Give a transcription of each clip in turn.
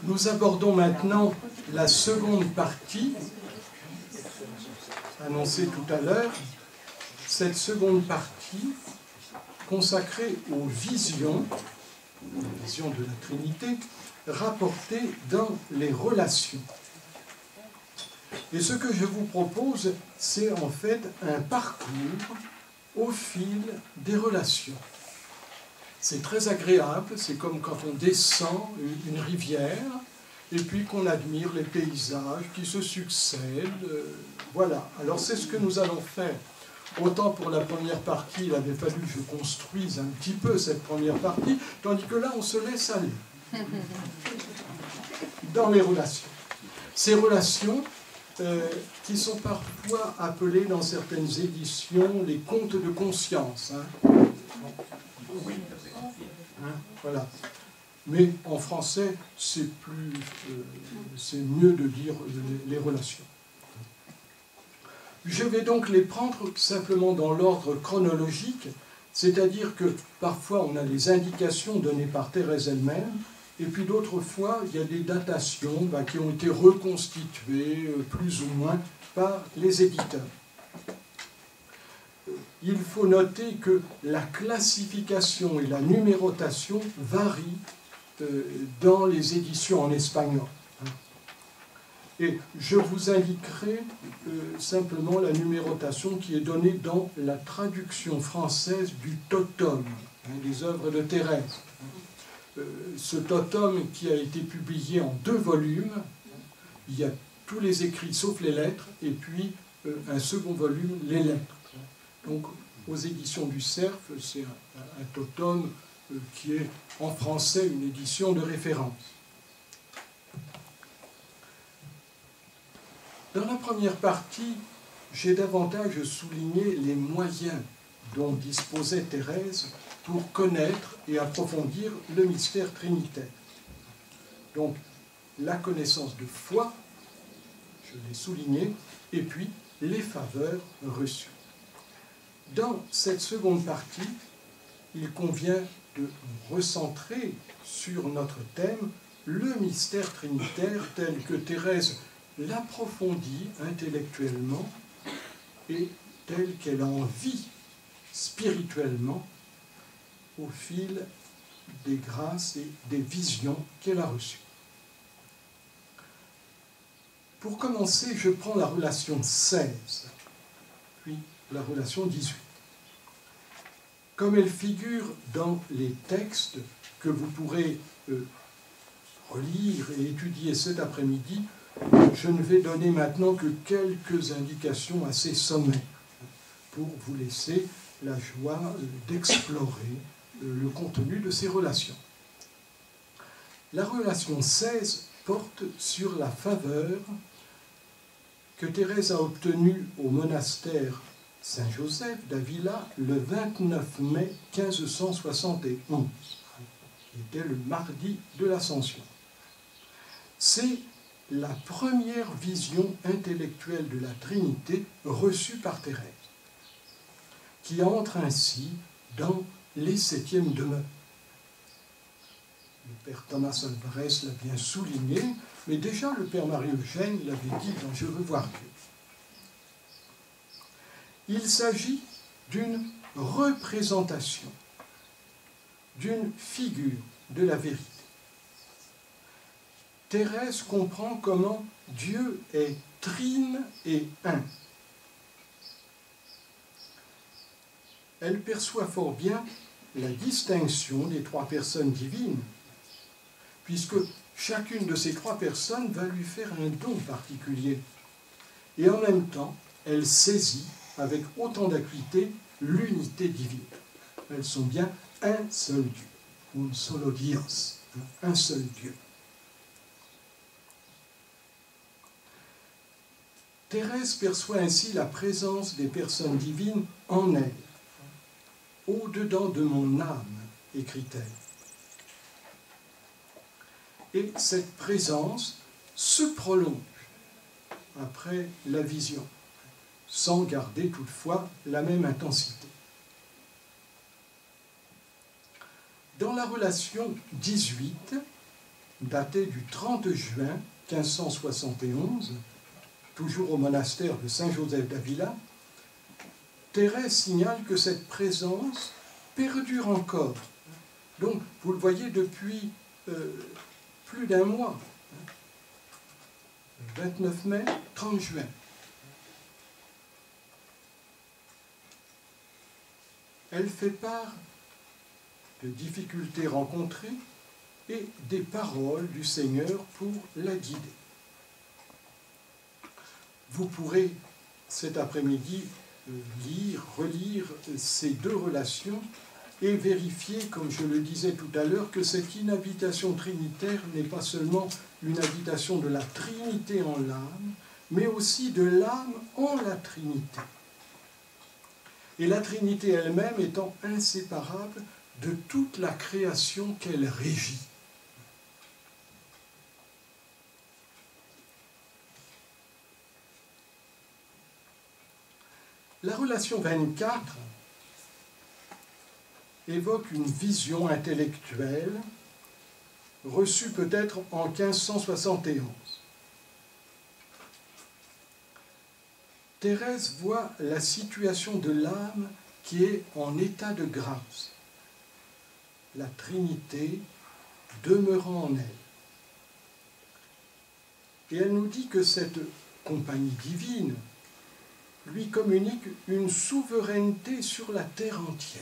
Nous abordons maintenant la seconde partie, annoncée tout à l'heure, cette seconde partie consacrée aux visions de la Trinité, rapportées dans les relations. Et ce que je vous propose, c'est en fait un parcours au fil des relations. C'est très agréable, c'est comme quand on descend une rivière et puis qu'on admire les paysages qui se succèdent. Voilà, alors c'est ce que nous allons faire. Autant pour la première partie, il avait fallu que je construise un petit peu cette première partie, tandis que là, on se laisse aller dans les relations. Ces relations qui sont parfois appelées dans certaines éditions les contes de conscience. Voilà. Mais en français, c'est mieux de dire les relations. Je vais donc les prendre simplement dans l'ordre chronologique, c'est-à-dire que parfois on a les indications données par Thérèse elle-même, et puis d'autres fois il y a des datations qui ont été reconstituées plus ou moins par les éditeurs. Il faut noter que la classification et la numérotation varient dans les éditions en espagnol. Et je vous indiquerai simplement la numérotation qui est donnée dans la traduction française du Totum, des œuvres de Thérèse. Ce Totum qui a été publié en 2 volumes, il y a tous les écrits sauf les lettres, et puis un second volume, les lettres. Donc aux éditions du Cerf, c'est un Totum qui est en français une édition de référence. Dans la première partie, j'ai davantage souligné les moyens dont disposait Thérèse pour connaître et approfondir le mystère trinitaire. Donc, la connaissance de foi, je l'ai souligné, et puis les faveurs reçues. Dans cette seconde partie, il convient de recentrer sur notre thème le mystère trinitaire tel que Thérèse l'approfondit intellectuellement et tel qu'elle en vit spirituellement au fil des grâces et des visions qu'elle a reçues. Pour commencer, je prends la relation 16, puis la relation 18. Comme elle figure dans les textes que vous pourrez relire et étudier cet après-midi, je ne vais donner maintenant que quelques indications assez sommaires pour vous laisser la joie d'explorer le contenu de ces relations. La relation 16 porte sur la faveur que Thérèse a obtenue au monastère Saint-Joseph d'Avila le 29 mai 1571, qui était le mardi de l'Ascension. C'est la première vision intellectuelle de la Trinité reçue par Thérèse, qui entre ainsi dans les 7e demeures. Le père Thomas Alvarez l'a bien souligné, mais déjà le père Marie-Eugène l'avait dit dans « Je veux voir Dieu ». Il s'agit d'une représentation, d'une figure de la vérité. Thérèse comprend comment Dieu est trine et un. Elle perçoit fort bien la distinction des 3 personnes divines, puisque chacune de ces 3 personnes va lui faire un don particulier. Et en même temps, elle saisit avec autant d'acuité l'unité divine. Elles sont bien un seul Dieu, un solo Dios, un seul Dieu. Thérèse perçoit ainsi la présence des personnes divines en elle. Au-dedans de mon âme, écrit-elle. Et cette présence se prolonge après la vision, sans garder toutefois la même intensité. Dans la relation 18, datée du 30 juin 1571, toujours au monastère de Saint-Joseph d'Avila, Thérèse signale que cette présence perdure encore. Donc, vous le voyez depuis plus d'un mois. 29 mai, 30 juin. Elle fait part de difficultés rencontrées et des paroles du Seigneur pour la guider. Vous pourrez cet après-midi lire, relire ces deux relations et vérifier, comme je le disais tout à l'heure, que cette inhabitation trinitaire n'est pas seulement une habitation de la Trinité en l'âme, mais aussi de l'âme en la Trinité. Et la Trinité elle-même étant inséparable de toute la création qu'elle régit. La relation 24 évoque une vision intellectuelle reçue peut-être en 1571. Thérèse voit la situation de l'âme qui est en état de grâce, la Trinité demeurant en elle. Et elle nous dit que cette compagnie divine lui communique une souveraineté sur la terre entière.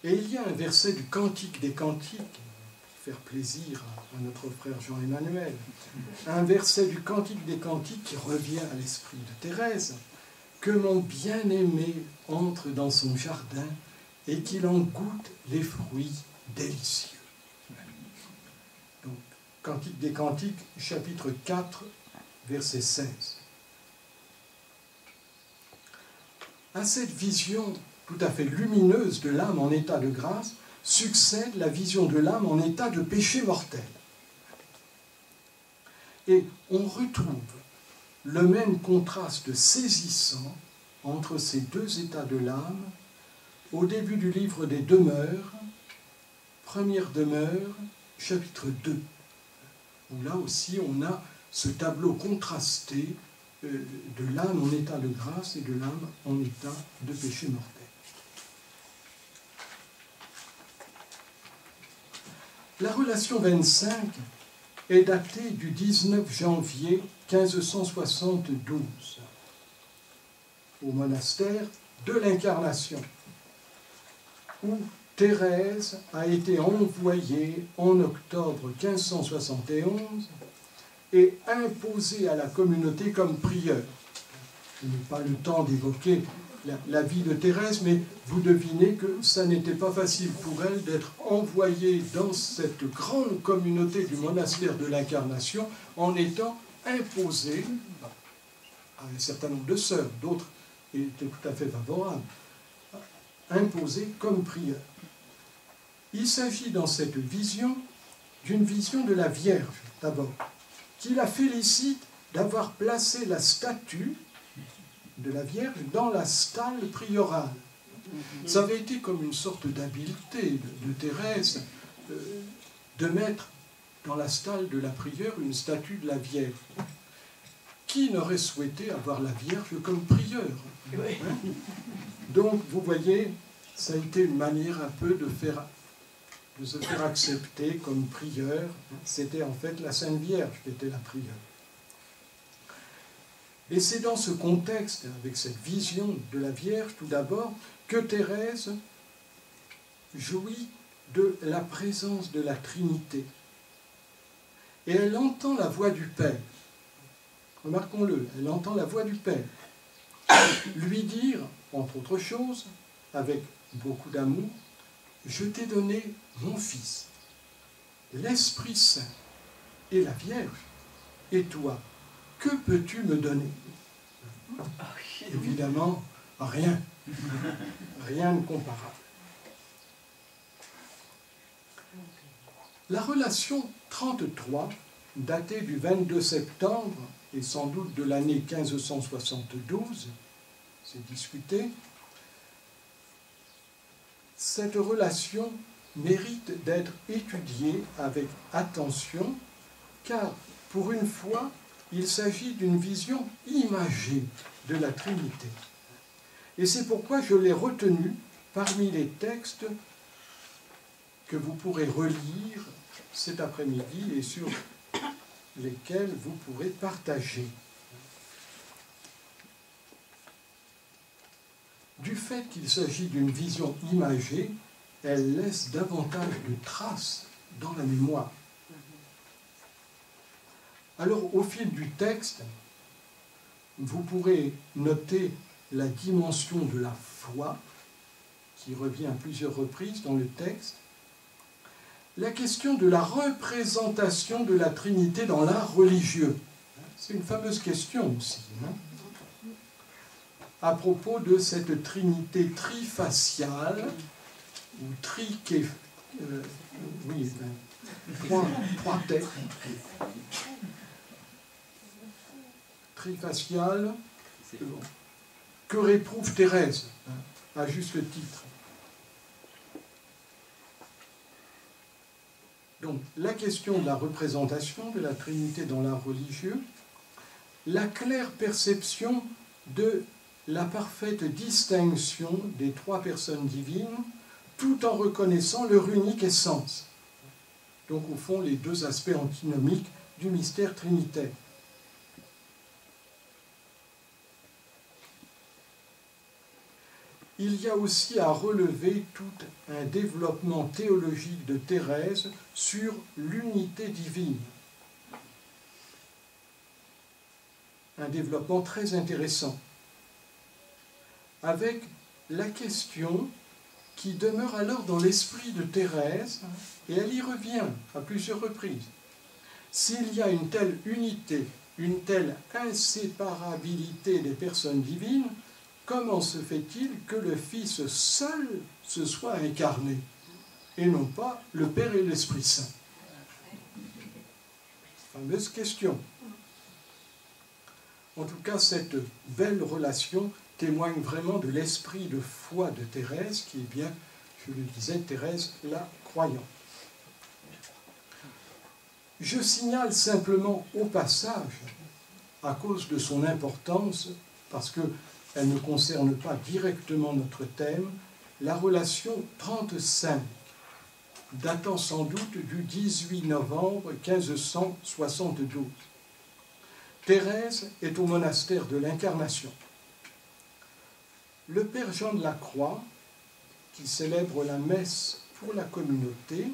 Et il y a un verset du Cantique des Cantiques, pour faire plaisir à notre frère Jean-Emmanuel, un verset du Cantique des Cantiques qui revient à l'esprit de Thérèse, que mon bien-aimé entre dans son jardin et qu'il en goûte les fruits délicieux. Donc, Cantique des Cantiques, chapitre 4, verset 16. À cette vision tout à fait lumineuse de l'âme en état de grâce, succède la vision de l'âme en état de péché mortel. Et on retrouve le même contraste saisissant entre ces deux états de l'âme au début du livre des Demeures, première demeure, chapitre 2, où là aussi on a ce tableau contrasté de l'âme en état de grâce et de l'âme en état de péché mortel. La relation 25 est datée du 19 janvier 1572 au monastère de l'Incarnation, où Thérèse a été envoyée en octobre 1571 et imposée à la communauté comme prieure. Je n'ai pas le temps d'évoquer la vie de Thérèse, mais vous devinez que ça n'était pas facile pour elle d'être envoyée dans cette grande communauté du monastère de l'Incarnation en étant imposée à un certain nombre de sœurs, d'autres étaient tout à fait favorables, imposée comme prieure. Il s'agit dans cette vision d'une vision de la Vierge, d'abord, qui la félicite d'avoir placé la statue de la Vierge dans la stalle priorale. Ça avait été comme une sorte d'habileté de Thérèse de mettre dans la stalle de la prieure une statue de la Vierge. Qui n'aurait souhaité avoir la Vierge comme prieure, hein? Donc, vous voyez, ça a été une manière un peu de se faire accepter comme prieure. C'était en fait la Sainte Vierge qui était la prieure. Et c'est dans ce contexte, avec cette vision de la Vierge, tout d'abord, que Thérèse jouit de la présence de la Trinité. Et elle entend la voix du Père. Remarquons-le, elle entend la voix du Père lui dire, entre autres choses, avec beaucoup d'amour, « Je t'ai donné mon Fils, l'Esprit Saint et la Vierge, et toi, que peux-tu me donner ?» Évidemment, rien. Rien de comparable. La relation 33, datée du 22 septembre, et sans doute de l'année 1572, c'est discuté, cette relation mérite d'être étudiée avec attention, car pour une fois, il s'agit d'une vision imagée de la Trinité. Et c'est pourquoi je l'ai retenu parmi les textes que vous pourrez relire cet après-midi et sur lesquels vous pourrez partager. Du fait qu'il s'agit d'une vision imagée, elle laisse davantage de traces dans la mémoire. Alors, au fil du texte, vous pourrez noter la dimension de la foi, qui revient à plusieurs reprises dans le texte, la question de la représentation de la Trinité dans l'art religieux. C'est une fameuse question aussi, hein, à propos de cette Trinité trifaciale, ou trois têtes, trifaciale, que réprouve Thérèse, à juste titre. Donc, la question de la représentation de la Trinité dans l'art religieux, la claire perception de la parfaite distinction des trois personnes divines, tout en reconnaissant leur unique essence. Donc, au fond, les deux aspects antinomiques du mystère trinitaire. Il y a aussi à relever tout un développement théologique de Thérèse sur l'unité divine. Un développement très intéressant, avec la question qui demeure alors dans l'esprit de Thérèse, et elle y revient à plusieurs reprises. S'il y a une telle unité, une telle inséparabilité des personnes divines, comment se fait-il que le Fils seul se soit incarné, et non pas le Père et l'Esprit Saint? Fameuse question. En tout cas, cette belle relation témoigne vraiment de l'esprit de foi de Thérèse, qui est bien, je le disais, Thérèse la croyante. Je signale simplement au passage, à cause de son importance, parce qu'elle ne concerne pas directement notre thème, la relation 35, datant sans doute du 18 novembre 1572. Thérèse est au monastère de l'Incarnation. Le Père Jean de la Croix, qui célèbre la messe pour la communauté,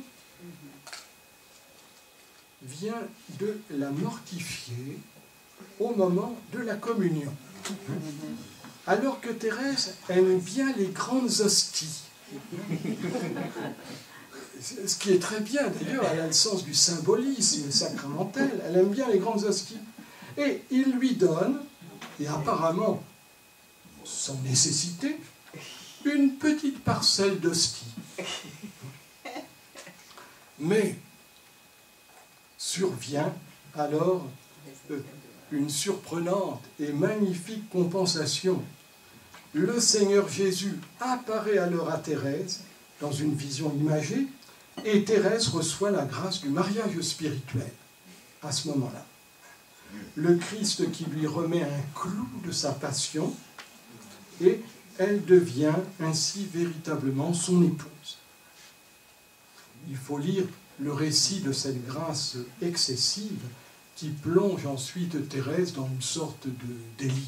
vient de la mortifier au moment de la communion. Alors que Thérèse aime bien les grandes hosties. Ce qui est très bien, d'ailleurs, elle a le sens du symbolisme sacramentel, elle aime bien les grandes hosties. Et il lui donne, et apparemment sans nécessité, une petite parcelle d'hostie. Mais survient alors une surprenante et magnifique compensation. Le Seigneur Jésus apparaît alors à Thérèse dans une vision imagée, et Thérèse reçoit la grâce du mariage spirituel à ce moment-là. Le Christ qui lui remet un clou de sa passion, et elle devient ainsi véritablement son épouse. Il faut lire le récit de cette grâce excessive qui plonge ensuite Thérèse dans une sorte de délire.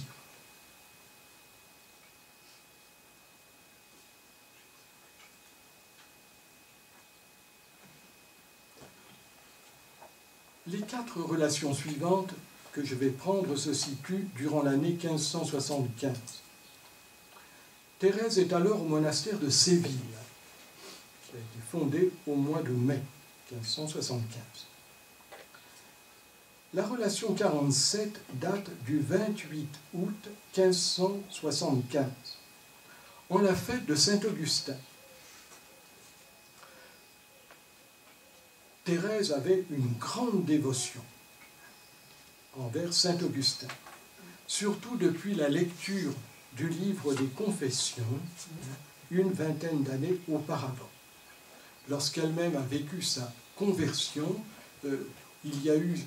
Les 4 relations suivantes que je vais prendre se situent durant l'année 1575. Thérèse est alors au monastère de Séville, qui a été fondé au mois de mai 1575. La relation 47 date du 28 août 1575, en la fête de Saint-Augustin. Thérèse avait une grande dévotion envers Saint-Augustin, surtout depuis la lecture du livre des Confessions une vingtaine d'années auparavant. Lorsqu'elle-même a vécu sa conversion, il y a eu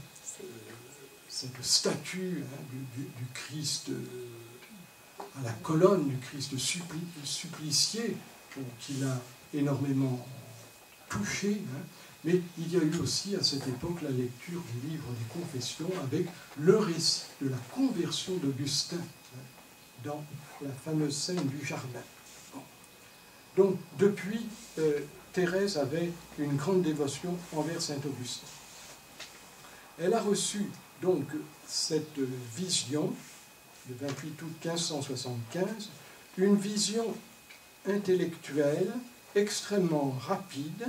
cette statue du Christ à la colonne du Christ supplicié, qui l'a énormément touché, mais il y a eu aussi à cette époque la lecture du livre des Confessions avec le récit de la conversion d'Augustin dans la fameuse scène du jardin. Donc depuis, Thérèse avait une grande dévotion envers saint Augustin. Elle a reçu donc cette vision, le 28 août 1575, une vision intellectuelle extrêmement rapide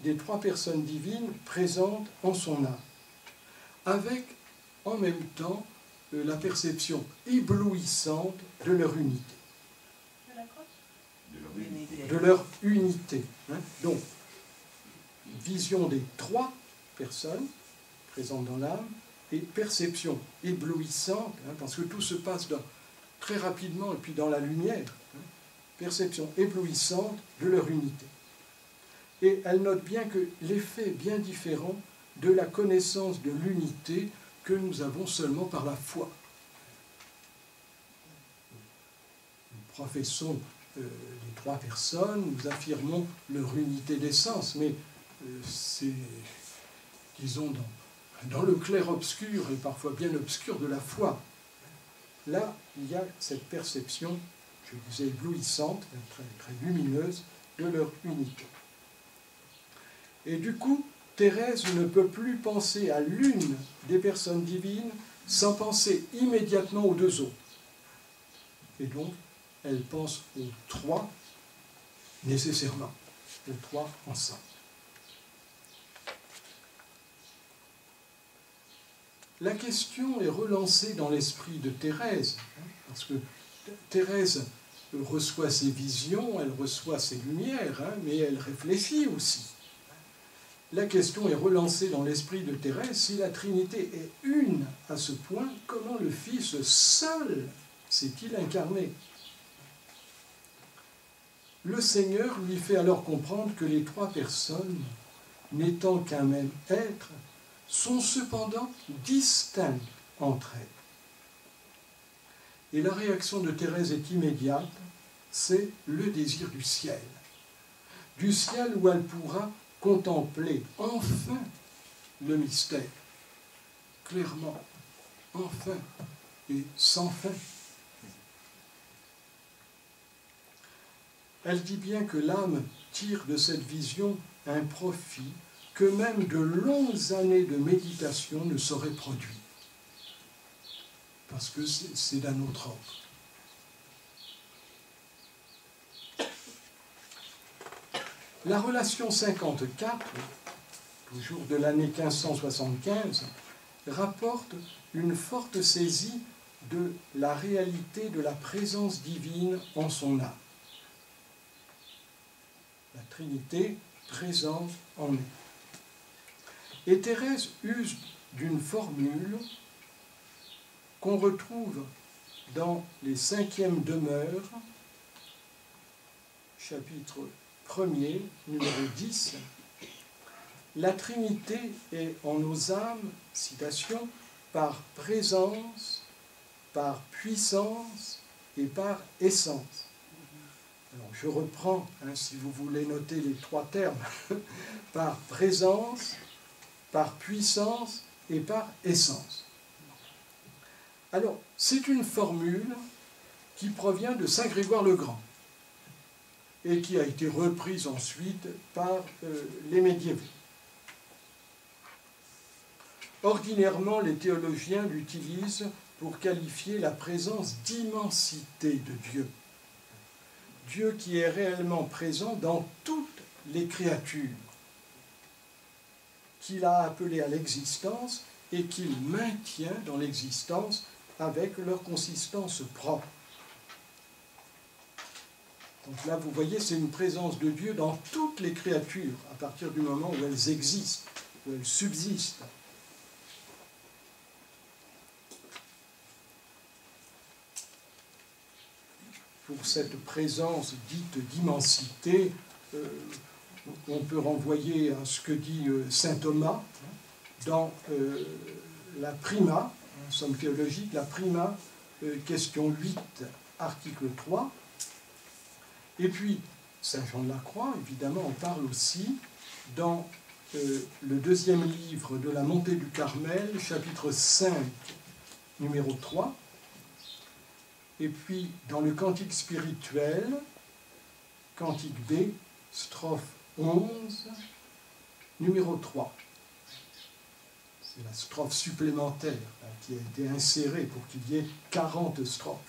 des trois personnes divines présentes en son âme, avec en même temps la perception éblouissante de leur unité. De leur unité. Donc, vision des trois personnes présentes dans l'âme et perception éblouissante, parce que tout se passe très rapidement et puis dans la lumière, perception éblouissante de leur unité. Et elle note bien que l'effet est bien différent de la connaissance de l'unité que nous avons seulement par la foi. Nous professons les trois personnes, nous affirmons leur unité d'essence, mais c'est, disons, dans le clair-obscur et parfois bien obscur de la foi. Là, il y a cette perception, je disais, éblouissante, très, très lumineuse, de leur unité. Et du coup, Thérèse ne peut plus penser à l'une des personnes divines sans penser immédiatement aux deux autres. Et donc, elle pense aux trois nécessairement, aux trois ensemble. La question est relancée dans l'esprit de Thérèse, parce que Thérèse reçoit ses visions, elle reçoit ses lumières, mais elle réfléchit aussi. La question est relancée dans l'esprit de Thérèse, si la Trinité est une à ce point, comment le Fils seul s'est-il incarné? Le Seigneur lui fait alors comprendre que les trois personnes, n'étant qu'un même être, sont cependant distinctes entre elles. Et la réaction de Thérèse est immédiate, c'est le désir du ciel où elle pourra contempler enfin le mystère, clairement, enfin et sans fin. Elle dit bien que l'âme tire de cette vision un profit que même de longues années de méditation ne sauraient produire, parce que c'est d'un autre ordre. La relation 54, toujours de l'année 1575, rapporte une forte saisie de la réalité de la présence divine en son âme. La Trinité présente en elle. Et Thérèse use d'une formule qu'on retrouve dans les 5e demeures, chapitre 1er, numéro 10. La Trinité est en nos âmes, citation, par présence, par puissance et par essence. Alors, je reprends, si vous voulez noter les trois termes, par présence, par puissance et par essence. Alors, c'est une formule qui provient de saint Grégoire le Grand et qui a été reprise ensuite par les médiévaux. Ordinairement, les théologiens l'utilisent pour qualifier la présence d'immensité de Dieu. Dieu qui est réellement présent dans toutes les créatures, qu'il a appelées à l'existence et qu'il maintient dans l'existence avec leur consistance propre. Donc là, vous voyez, c'est une présence de Dieu dans toutes les créatures, à partir du moment où elles existent, où elles subsistent. pour cette présence dite d'immensité, on peut renvoyer à ce que dit saint Thomas dans la Prima, en somme théologique, la Prima, question 8, article 3. Et puis, saint Jean de la Croix, évidemment, en parle aussi dans le deuxième livre de la Montée du Carmel, chapitre 5, numéro 3. Et puis, dans le Cantique spirituel, Cantique B, strophe 11, numéro 3. C'est la strophe supplémentaire qui a été insérée pour qu'il y ait 40 strophes.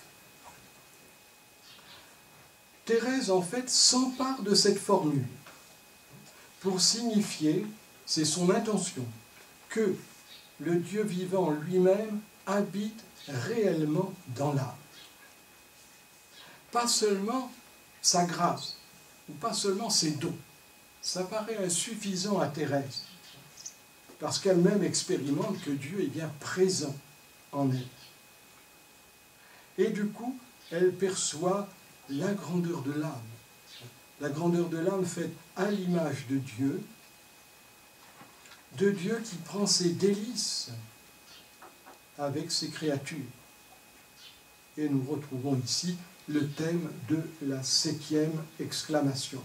Thérèse, en fait, s'empare de cette formule pour signifier, c'est son intention, que le Dieu vivant lui-même habite réellement dans l'âme. Pas seulement sa grâce, ou pas seulement ses dons. Ça paraît insuffisant à Thérèse, parce qu'elle-même expérimente que Dieu est bien présent en elle. Et du coup, elle perçoit la grandeur de l'âme. La grandeur de l'âme faite à l'image de Dieu qui prend ses délices avec ses créatures. Et nous retrouvons ici le thème de la 7e exclamation.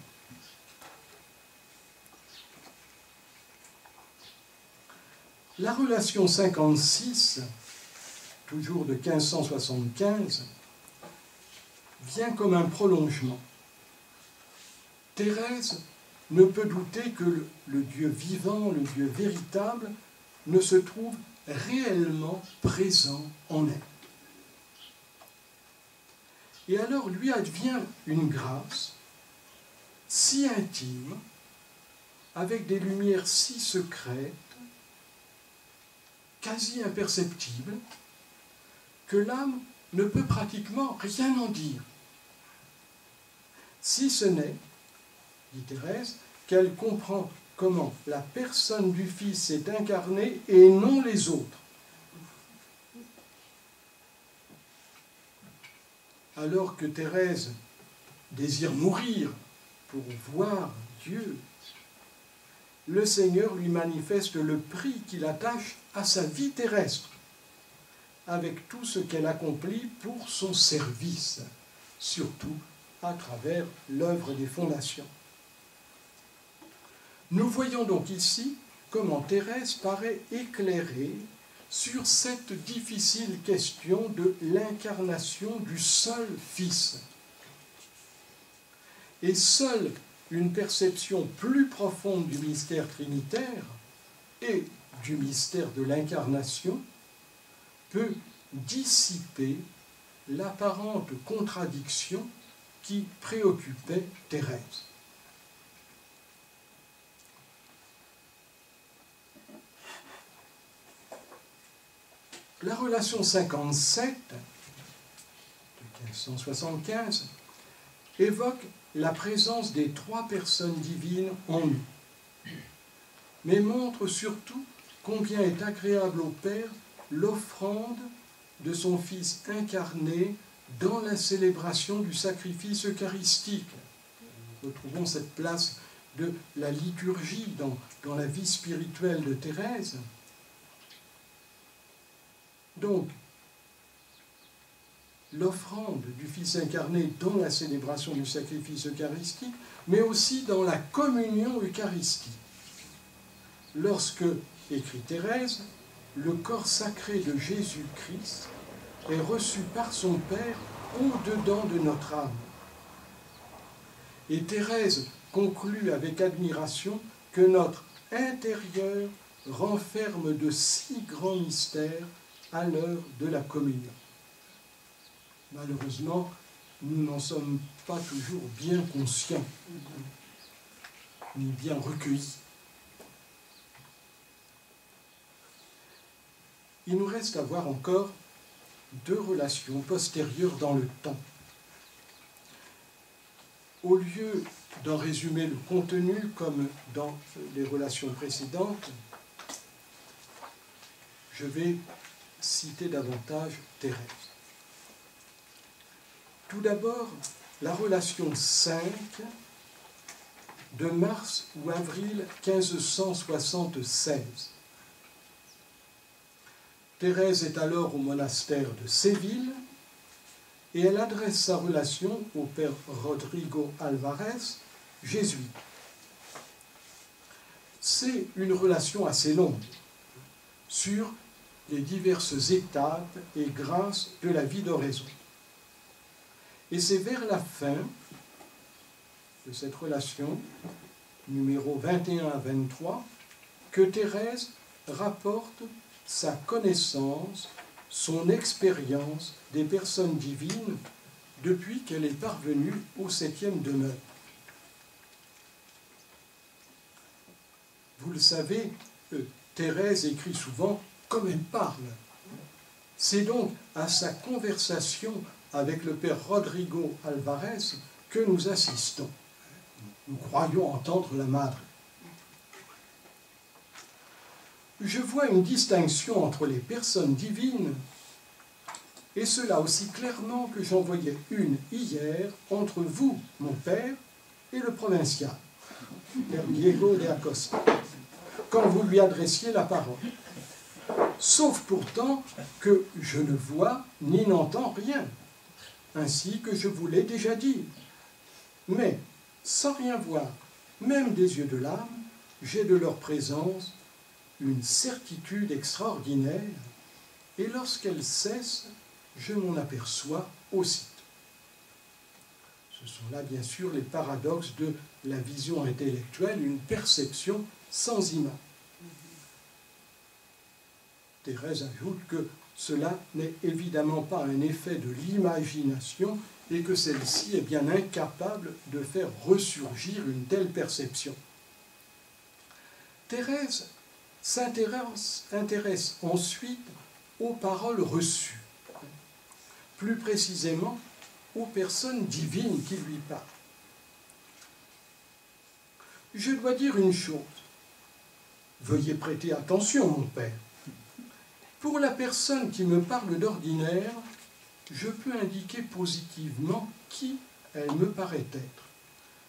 La relation 56, toujours de 1575, vient comme un prolongement. Thérèse ne peut douter que le Dieu vivant, le Dieu véritable, ne se trouve réellement présent en elle. Et alors lui advient une grâce si intime, avec des lumières si secrètes, quasi imperceptibles, que l'âme ne peut pratiquement rien en dire, si ce n'est, dit Thérèse, qu'elle comprend comment la personne du Fils est incarnée et non les autres. Alors que Thérèse désire mourir pour voir Dieu, le Seigneur lui manifeste le prix qu'il attache à sa vie terrestre, avec tout ce qu'elle accomplit pour son service, surtout à travers l'œuvre des fondations. Nous voyons donc ici comment Thérèse paraît éclairée sur cette difficile question de l'incarnation du seul Fils. Et seule une perception plus profonde du mystère trinitaire et du mystère de l'incarnation peut dissiper l'apparente contradiction qui préoccupait Thérèse. La relation 57 de 1575 évoque la présence des 3 personnes divines en nous, mais montre surtout combien est agréable au Père l'offrande de son Fils incarné dans la célébration du sacrifice eucharistique. Nous retrouvons cette place de la liturgie dans la vie spirituelle de Thérèse. Donc, l'offrande du Fils incarné dans la célébration du sacrifice eucharistique, mais aussi dans la communion eucharistique. Lorsque, écrit Thérèse, le corps sacré de Jésus-Christ est reçu par son Père au-dedans de notre âme. Et Thérèse conclut avec admiration que notre intérieur renferme de si grands mystères à l'heure de la communion. Malheureusement, nous n'en sommes pas toujours bien conscients, ni bien recueillis. Il nous reste à voir encore 2 relations postérieures dans le temps. Au lieu d'en résumer le contenu comme dans les relations précédentes, je vais citer davantage Thérèse. Tout d'abord, la relation 5 de mars ou avril 1576. Thérèse est alors au monastère de Séville et elle adresse sa relation au père Rodrigo Alvarez, jésuite. C'est une relation assez longue sur les diverses étapes et grâces de la vie d'oraison. Et c'est vers la fin de cette relation, numéro 21 à 23, que Thérèse rapporte sa connaissance, son expérience des personnes divines depuis qu'elle est parvenue au 7e demeure. Vous le savez, Thérèse écrit souvent comme elle parle. C'est donc à sa conversation avec le père Rodrigo Alvarez que nous assistons. Nous croyons entendre la Madre. Je vois une distinction entre les personnes divines, et cela aussi clairement que j'en voyais une hier entre vous, mon père, et le provincial, père Diego de Acosta, quand vous lui adressiez la parole. Sauf pourtant que je ne vois ni n'entends rien, ainsi que je vous l'ai déjà dit. Mais, sans rien voir, même des yeux de l'âme, j'ai de leur présence une certitude extraordinaire, et lorsqu'elle cesse, je m'en aperçois aussitôt. Ce sont là, bien sûr, les paradoxes de la vision intellectuelle, une perception sans image. Thérèse ajoute que cela n'est évidemment pas un effet de l'imagination et que celle-ci est bien incapable de faire ressurgir une telle perception. Thérèse s'intéresse ensuite aux paroles reçues, plus précisément aux personnes divines qui lui parlent. Je dois dire une chose. Veuillez prêter attention, mon père. Pour la personne qui me parle d'ordinaire, je peux indiquer positivement qui elle me paraît être.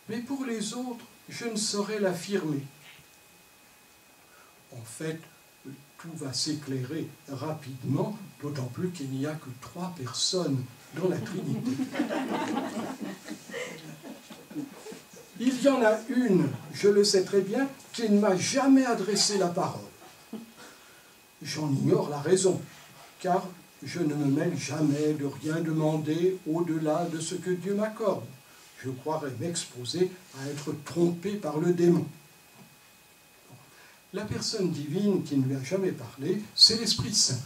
Mais pour les autres, je ne saurais l'affirmer. En fait, tout va s'éclairer rapidement, d'autant plus qu'il n'y a que 3 personnes dans la Trinité. Il y en a une, je le sais très bien, qui ne m'a jamais adressé la parole. J'en ignore la raison, car je ne me mêle jamais de rien demander au-delà de ce que Dieu m'accorde. Je croirais m'exposer à être trompé par le démon. La personne divine qui ne lui a jamais parlé, c'est l'Esprit Saint.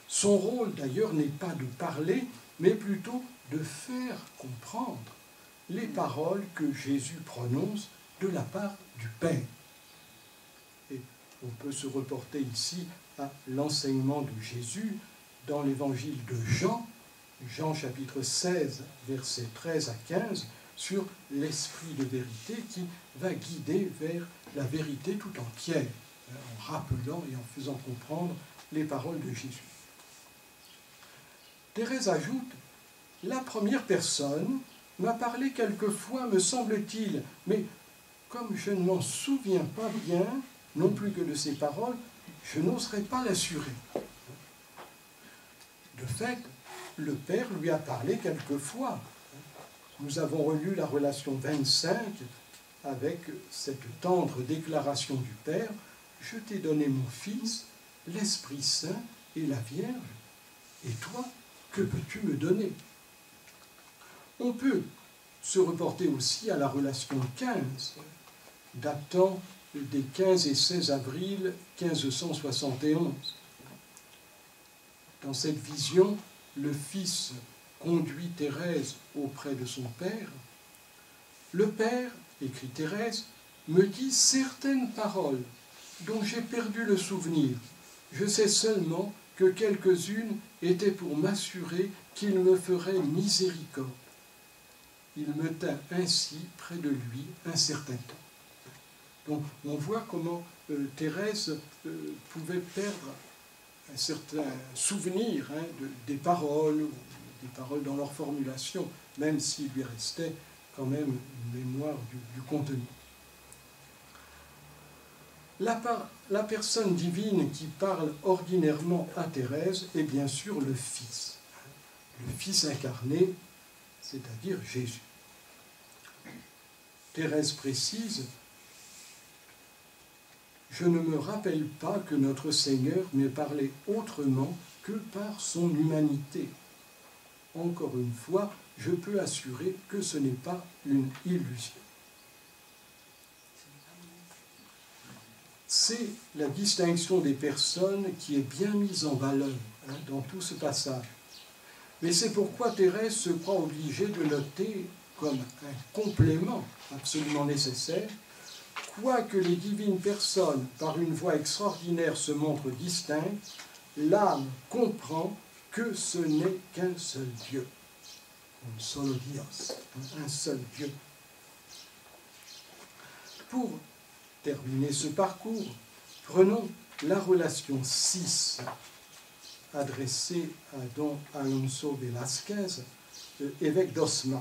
Son rôle d'ailleurs n'est pas de parler, mais plutôt de faire comprendre les paroles que Jésus prononce de la part du Père. Et on peut se reporter ici à l'enseignement de Jésus dans l'évangile de Jean, Jean chapitre 16, versets 13 à 15, sur l'esprit de vérité qui va guider vers la vérité tout entière, en rappelant et en faisant comprendre les paroles de Jésus. Thérèse ajoute, la première personne m'a parlé quelquefois, me semble-t-il, mais comme je ne m'en souviens pas bien, non plus que de ses paroles, je n'oserais pas l'assurer. De fait, le Père lui a parlé quelquefois. Nous avons relu la relation 25 avec cette tendre déclaration du Père, « Je t'ai donné mon Fils, l'Esprit Saint et la Vierge, et toi, que peux-tu me donner ?» On peut se reporter aussi à la relation 15, datant des 15 et 16 avril 1571. Dans cette vision, le Fils conduit Thérèse auprès de son Père. Le Père, écrit Thérèse, me dit certaines paroles dont j'ai perdu le souvenir. Je sais seulement que quelques-unes étaient pour m'assurer qu'il me ferait miséricorde. Il me tint ainsi près de lui un certain temps. Donc on voit comment Thérèse pouvait perdre un certain souvenir des paroles, les paroles dans leur formulation, même s'il lui restait quand même une mémoire du contenu. La personne divine qui parle ordinairement à Thérèse est bien sûr le Fils incarné, c'est-à-dire Jésus. Thérèse précise: « Je ne me rappelle pas que notre Seigneur m'ait parlé autrement que par son humanité. Encore une fois, je peux assurer que ce n'est pas une illusion. » C'est la distinction des personnes qui est bien mise en valeur dans tout ce passage. Mais c'est pourquoi Thérèse se croit obligée de noter comme un complément absolument nécessaire: quoique les divines personnes, par une voie extraordinaire, se montrent distinctes, l'âme comprend que ce n'est qu'un seul Dieu. Un solo Dios, un seul Dieu. Pour terminer ce parcours, prenons la relation 6 adressée à Don Alonso Velázquez, évêque d'Osma.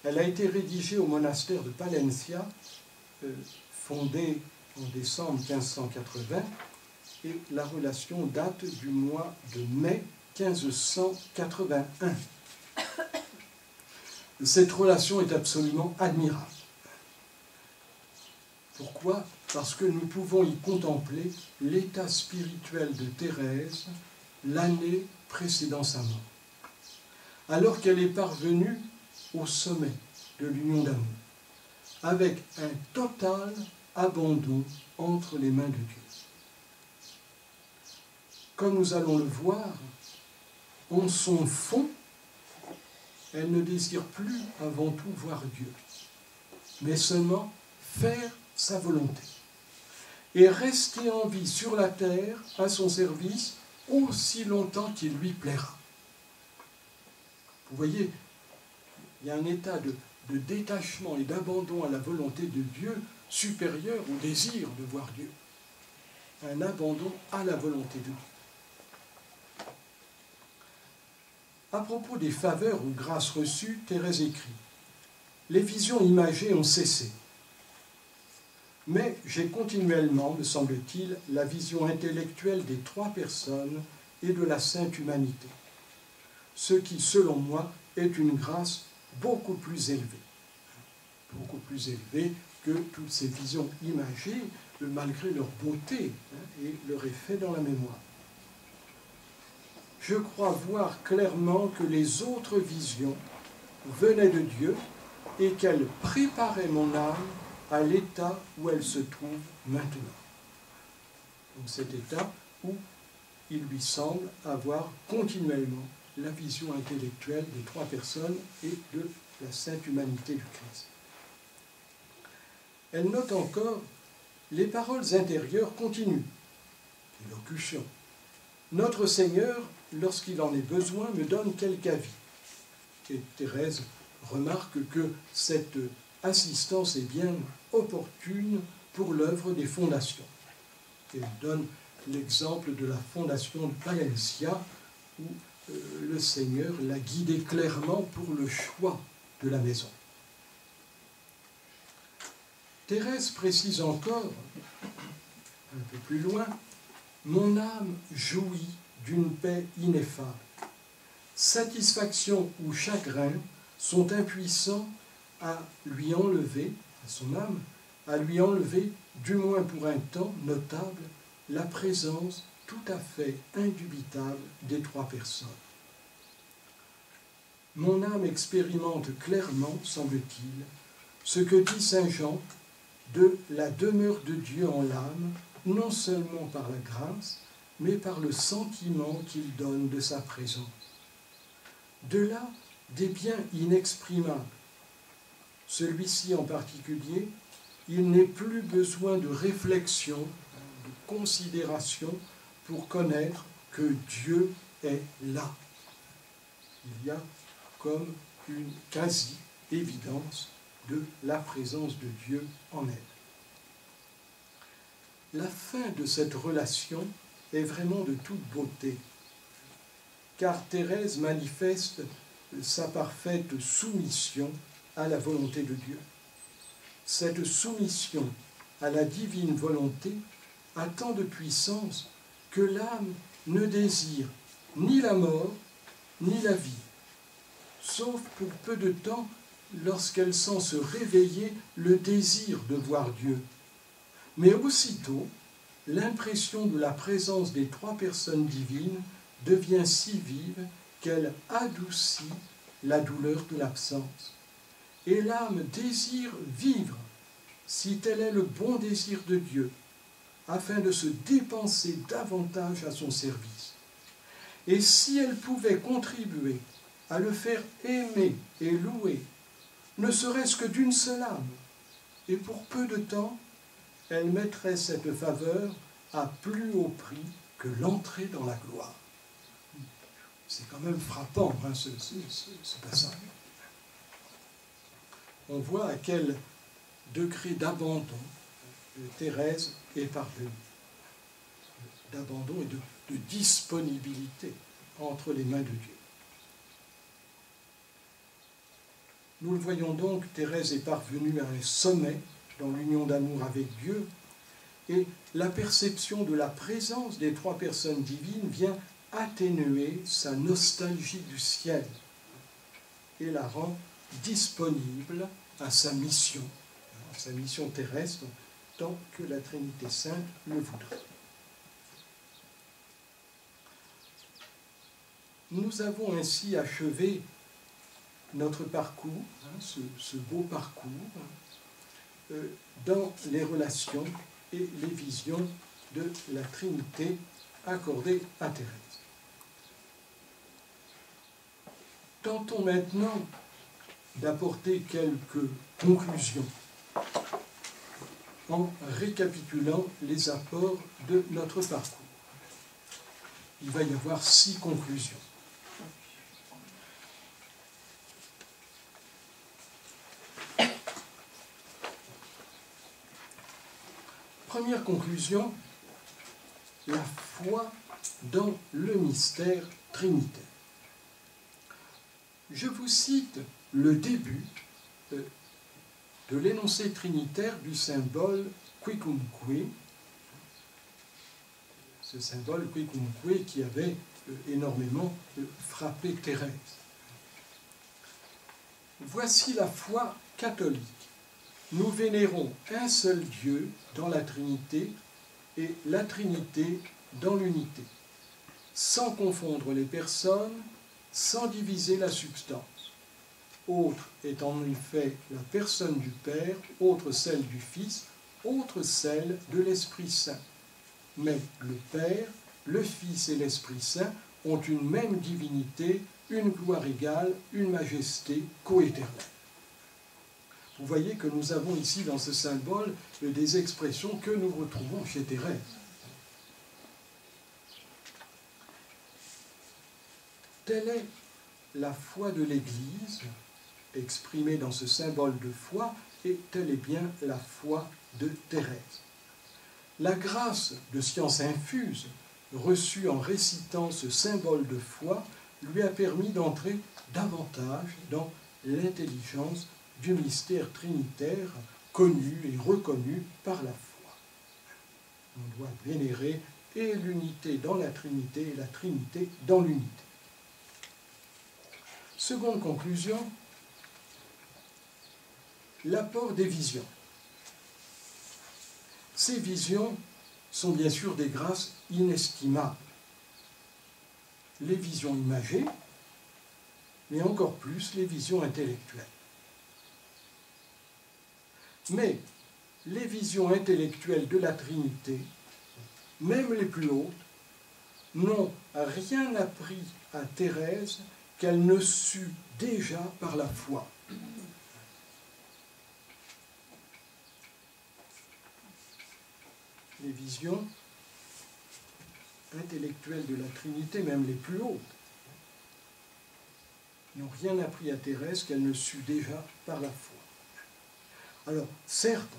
Elle a été rédigée au monastère de Palencia, fondé en décembre 1580, et la relation date du mois de mai 1581. Cette relation est absolument admirable. Pourquoi? Parce que nous pouvons y contempler l'état spirituel de Thérèse l'année précédant sa mort, alors qu'elle est parvenue au sommet de l'union d'amour, avec un total abandon entre les mains de Dieu. Comme nous allons le voir, en son fond, elle ne désire plus avant tout voir Dieu, mais seulement faire sa volonté et rester en vie sur la terre à son service aussi longtemps qu'il lui plaira. Vous voyez, il y a un état de détachement et d'abandon à la volonté de Dieu supérieur au désir de voir Dieu. Un abandon à la volonté de Dieu. À propos des faveurs ou grâces reçues, Thérèse écrit: « Les visions imagées ont cessé. Mais j'ai continuellement, me semble-t-il, la vision intellectuelle des trois personnes et de la sainte humanité, ce qui, selon moi, est une grâce beaucoup plus élevée que toutes ces visions imagées, malgré leur beauté et leur effet dans la mémoire. Je crois voir clairement que les autres visions venaient de Dieu et qu'elles préparaient mon âme à l'état où elle se trouve maintenant. » Donc cet état où il lui semble avoir continuellement la vision intellectuelle des trois personnes et de la sainte humanité du Christ. Elle note encore: « Les paroles intérieures continuent. » L'élocution. « Notre Seigneur, lorsqu'il en est besoin, me donne quelque avis. » Et Thérèse remarque que cette assistance est bien opportune pour l'œuvre des fondations. Elle donne l'exemple de la fondation de Palencia, où le Seigneur l'a guidée clairement pour le choix de la maison. Thérèse précise encore, un peu plus loin: « Mon âme jouit d'une paix ineffable. Satisfaction ou chagrin sont impuissants à lui enlever, à son âme, à lui enlever, du moins pour un temps notable, la présence tout à fait indubitable des trois personnes. Mon âme expérimente clairement, semble-t-il, ce que dit saint Jean de la demeure de Dieu en l'âme, non seulement par la grâce, mais par le sentiment qu'il donne de sa présence. De là, des biens inexprimables. Celui-ci en particulier, il n'est plus besoin de réflexion, de considération pour connaître que Dieu est là. Il y a comme une quasi-évidence de la présence de Dieu en elle. La fin de cette relation est vraiment de toute beauté. car Thérèse manifeste sa parfaite soumission à la volonté de Dieu. Cette soumission à la divine volonté a tant de puissance que l'âme ne désire ni la mort ni la vie, sauf pour peu de temps lorsqu'elle sent se réveiller le désir de voir Dieu. Mais aussitôt, l'impression de la présence des trois personnes divines devient si vive qu'elle adoucit la douleur de l'absence. Et l'âme désire vivre, si tel est le bon désir de Dieu, afin de se dépenser davantage à son service. Et si elle pouvait contribuer à le faire aimer et louer, ne serait-ce que d'une seule âme, et pour peu de temps, elle mettrait cette faveur à plus haut prix que l'entrée dans la gloire. C'est quand même frappant, hein, ce passage. On voit à quel degré d'abandon Thérèse est parvenue, d'abandon et de disponibilité entre les mains de Dieu. Nous le voyons donc, Thérèse est parvenue à un sommet dans l'union d'amour avec Dieu, et la perception de la présence des trois personnes divines vient atténuer sa nostalgie du ciel et la rend disponible à sa mission terrestre, tant que la Trinité Sainte le voudrait. Nous avons ainsi achevé notre parcours, ce beau parcours, dans les relations et les visions de la Trinité accordée à Thérèse. Tentons maintenant d'apporter quelques conclusions en récapitulant les apports de notre parcours. Il va y avoir 6 conclusions. Première conclusion, la foi dans le mystère trinitaire. Je vous cite le début de l'énoncé trinitaire du symbole quicumque, ce symbole quicumque qui avait énormément frappé Thérèse. Voici la foi catholique. Nous vénérons un seul Dieu dans la Trinité et la Trinité dans l'unité, sans confondre les personnes, sans diviser la substance. Autre est en effet la personne du Père, autre celle du Fils, autre celle de l'Esprit Saint. Mais le Père, le Fils et l'Esprit Saint ont une même divinité, une gloire égale, une majesté coéternelle. Vous voyez que nous avons ici dans ce symbole des expressions que nous retrouvons chez Thérèse. Telle est la foi de l'Église, exprimée dans ce symbole de foi, et telle est bien la foi de Thérèse. La grâce de science infuse, reçue en récitant ce symbole de foi, lui a permis d'entrer davantage dans l'intelligence du mystère trinitaire connu et reconnu par la foi. On doit vénérer et l'unité dans la Trinité et la Trinité dans l'unité. Seconde conclusion, l'apport des visions. Ces visions sont bien sûr des grâces inestimables. Les visions imagées, mais encore plus les visions intellectuelles. Mais les visions intellectuelles de la Trinité, même les plus hautes, n'ont rien appris à Thérèse qu'elle ne sut déjà par la foi. Les visions intellectuelles de la Trinité, même les plus hautes, n'ont rien appris à Thérèse qu'elle ne sut déjà par la foi. Alors, certes,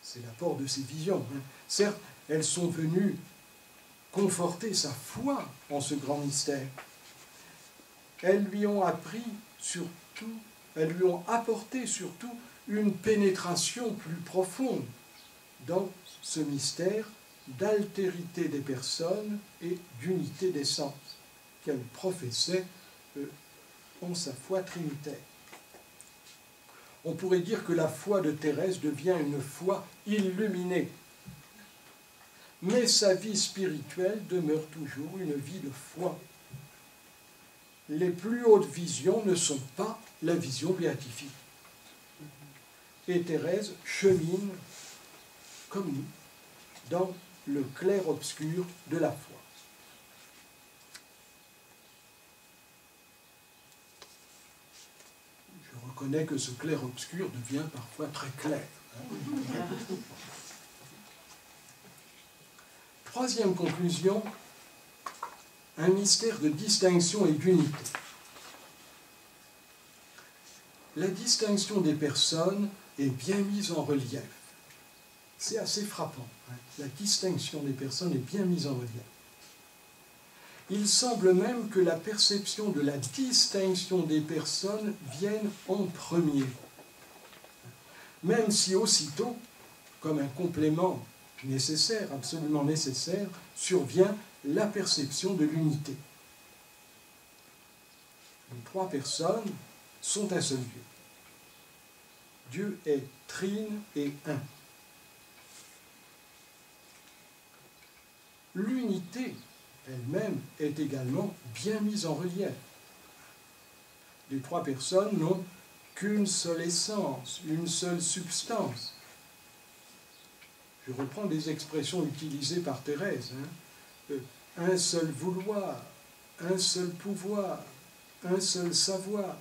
c'est l'apport de ces visions, certes, elles sont venues conforté sa foi en ce grand mystère. Elles lui ont appris surtout, elles lui ont apporté surtout une pénétration plus profonde dans ce mystère d'altérité des personnes et d'unité des sens qu'elle professait en sa foi trinitaire. On pourrait dire que la foi de Thérèse devient une foi illuminée, mais sa vie spirituelle demeure toujours une vie de foi. Les plus hautes visions ne sont pas la vision béatifique. Et Thérèse chemine, comme nous, dans le clair-obscur de la foi. Je reconnais que ce clair-obscur devient parfois très clair. Troisième conclusion, un mystère de distinction et d'unité. La distinction des personnes est bien mise en relief. C'est assez frappant. La distinction des personnes est bien mise en relief. Il semble même que la perception de la distinction des personnes vienne en premier. Même si aussitôt, comme un complément nécessaire, absolument nécessaire, survient la perception de l'unité. Les trois personnes sont un seul Dieu. Dieu est trine et un. L'unité elle-même est également bien mise en relief. Les trois personnes n'ont qu'une seule essence, une seule substance. Je reprends des expressions utilisées par Thérèse. Un seul vouloir, un seul pouvoir, un seul savoir,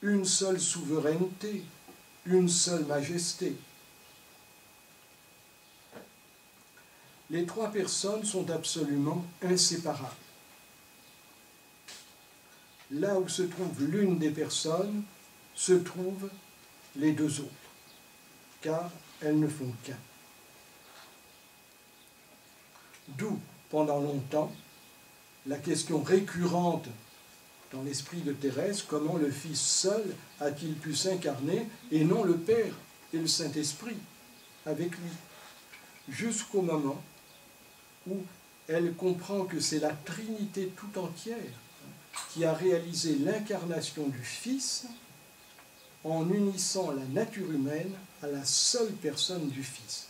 une seule souveraineté, une seule majesté. Les trois personnes sont absolument inséparables. Là où se trouve l'une des personnes, se trouvent les deux autres, car elles ne font qu'un. D'où, pendant longtemps, la question récurrente dans l'esprit de Thérèse, comment le Fils seul a-t-il pu s'incarner et non le Père et le Saint-Esprit avec lui, jusqu'au moment où elle comprend que c'est la Trinité tout entière qui a réalisé l'incarnation du Fils en unissant la nature humaine à la seule personne du Fils.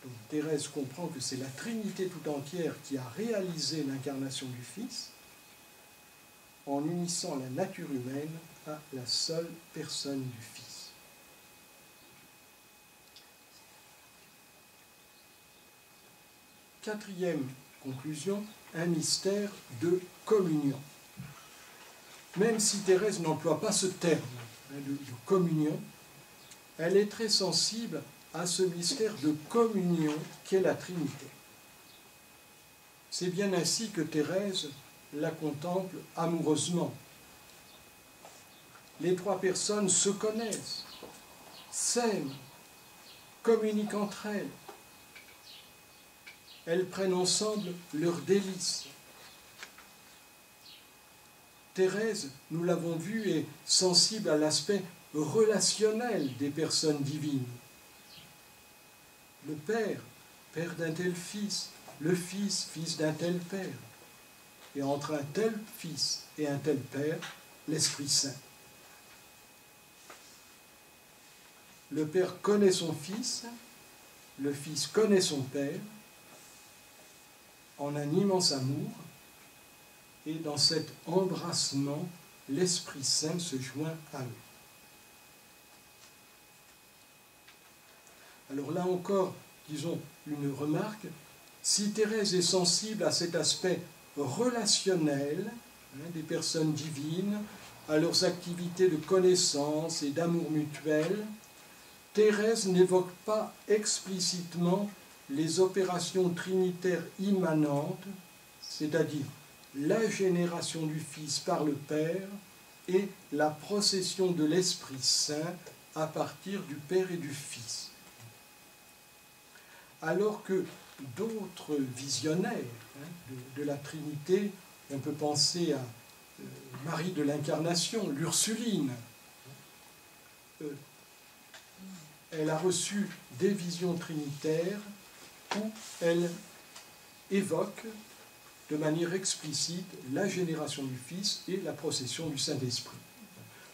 Donc Thérèse comprend que c'est la Trinité tout entière qui a réalisé l'incarnation du Fils en unissant la nature humaine à la seule personne du Fils. Quatrième conclusion, un mystère de communion. Même si Thérèse n'emploie pas ce terme de communion, elle est très sensible à ce mystère de communion qu'est la Trinité. C'est bien ainsi que Thérèse la contemple amoureusement. Les trois personnes se connaissent, s'aiment, communiquent entre elles. Elles prennent ensemble leurs délices. Thérèse, nous l'avons vu, est sensible à l'aspect relationnel des personnes divines. Le Père, Père d'un tel Fils, le Fils, Fils d'un tel Père. Et entre un tel Fils et un tel Père, l'Esprit Saint. Le Père connaît son Fils, le Fils connaît son Père, en un immense amour, et dans cet embrassement, l'Esprit Saint se joint à eux. Alors là encore, disons une remarque, si Thérèse est sensible à cet aspect relationnel des personnes divines, à leurs activités de connaissance et d'amour mutuel, Thérèse n'évoque pas explicitement les opérations trinitaires immanentes, c'est-à-dire la génération du Fils par le Père et la procession de l'Esprit Saint à partir du Père et du Fils. alors que d'autres visionnaires de la Trinité, on peut penser à Marie de l'Incarnation, l'Ursuline, elle a reçu des visions trinitaires où elle évoque de manière explicite la génération du Fils et la procession du Saint-Esprit,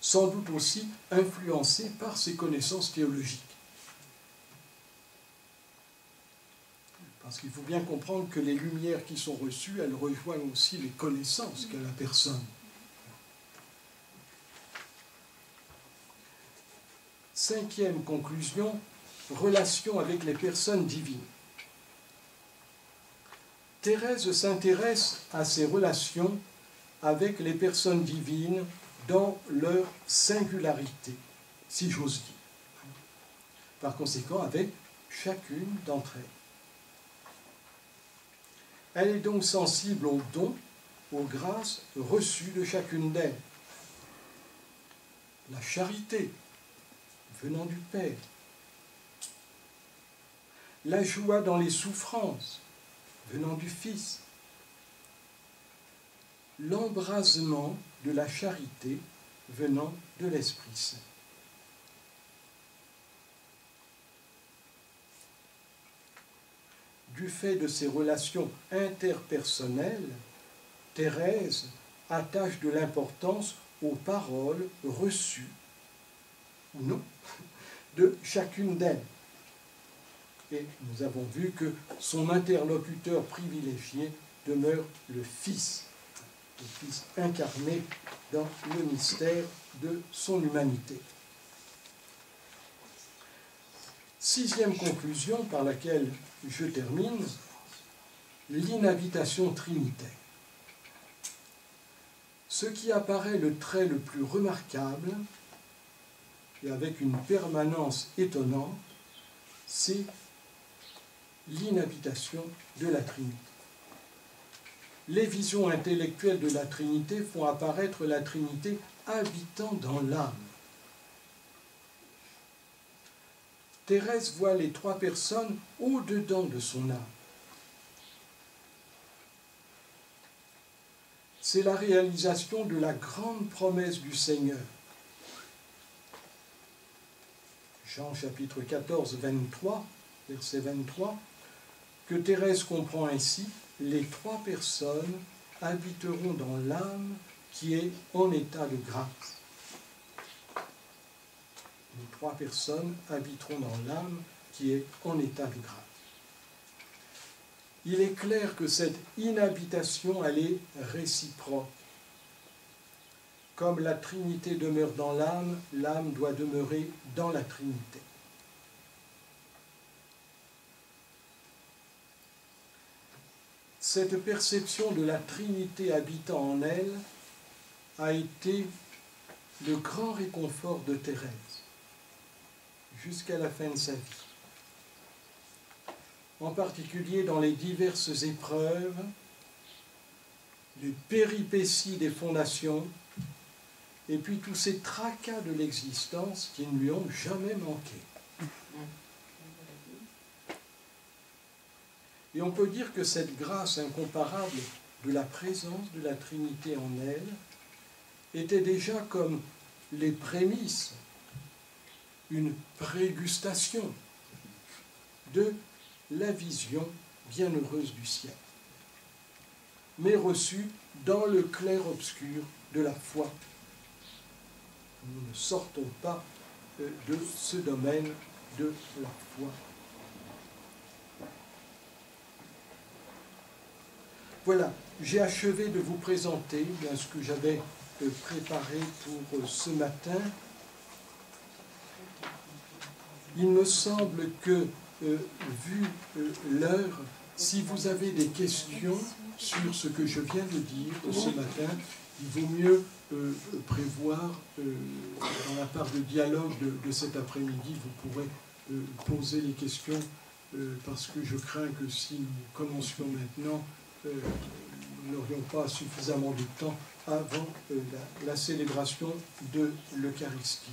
sans doute aussi influencée par ses connaissances théologiques. Parce qu'il faut bien comprendre que les lumières qui sont reçues, elles rejoignent aussi les connaissances qu'a la personne. Cinquième conclusion, relation avec les personnes divines. Thérèse s'intéresse à ces relations avec les personnes divines dans leur singularité, si j'ose dire. Par conséquent, avec chacune d'entre elles. Elle est donc sensible aux dons, aux grâces reçues de chacune d'elles. La charité venant du Père, la joie dans les souffrances venant du Fils, l'embrasement de la charité venant de l'Esprit Saint. Du fait de ces relations interpersonnelles, Thérèse attache de l'importance aux paroles reçues, ou non, de chacune d'elles. Et nous avons vu que son interlocuteur privilégié demeure le Fils incarné dans le mystère de son humanité. Sixième conclusion par laquelle je termine, l'inhabitation trinitaire. Ce qui apparaît le trait le plus remarquable, et avec une permanence étonnante, c'est l'inhabitation de la Trinité. Les visions intellectuelles de la Trinité font apparaître la Trinité habitant dans l'âme. Thérèse voit les trois personnes au-dedans de son âme. C'est la réalisation de la grande promesse du Seigneur. Jean chapitre 14, 23, verset 23, que Thérèse comprend ainsi, les trois personnes habiteront dans l'âme qui est en état de grâce. Les trois personnes habiteront dans l'âme qui est en état de grâce. Il est clair que cette inhabitation, elle est réciproque. Comme la Trinité demeure dans l'âme, l'âme doit demeurer dans la Trinité. Cette perception de la Trinité habitant en elle a été le grand réconfort de Thérèse jusqu'à la fin de sa vie. En particulier dans les diverses épreuves, les péripéties des fondations, et puis tous ces tracas de l'existence qui ne lui ont jamais manqué. Et on peut dire que cette grâce incomparable de la présence de la Trinité en elle était déjà comme les prémices, une prégustation de la vision bienheureuse du ciel, mais reçue dans le clair-obscur de la foi. Nous ne sortons pas de ce domaine de la foi. Voilà, j'ai achevé de vous présenter bien ce que j'avais préparé pour ce matin. Il me semble que, vu l'heure, si vous avez des questions sur ce que je viens de dire ce matin, il vaut mieux prévoir dans la part de dialogue de cet après-midi, vous pourrez poser les questions parce que je crains que si nous commencions maintenant, nous n'aurions pas suffisamment de temps avant la célébration de l'Eucharistie.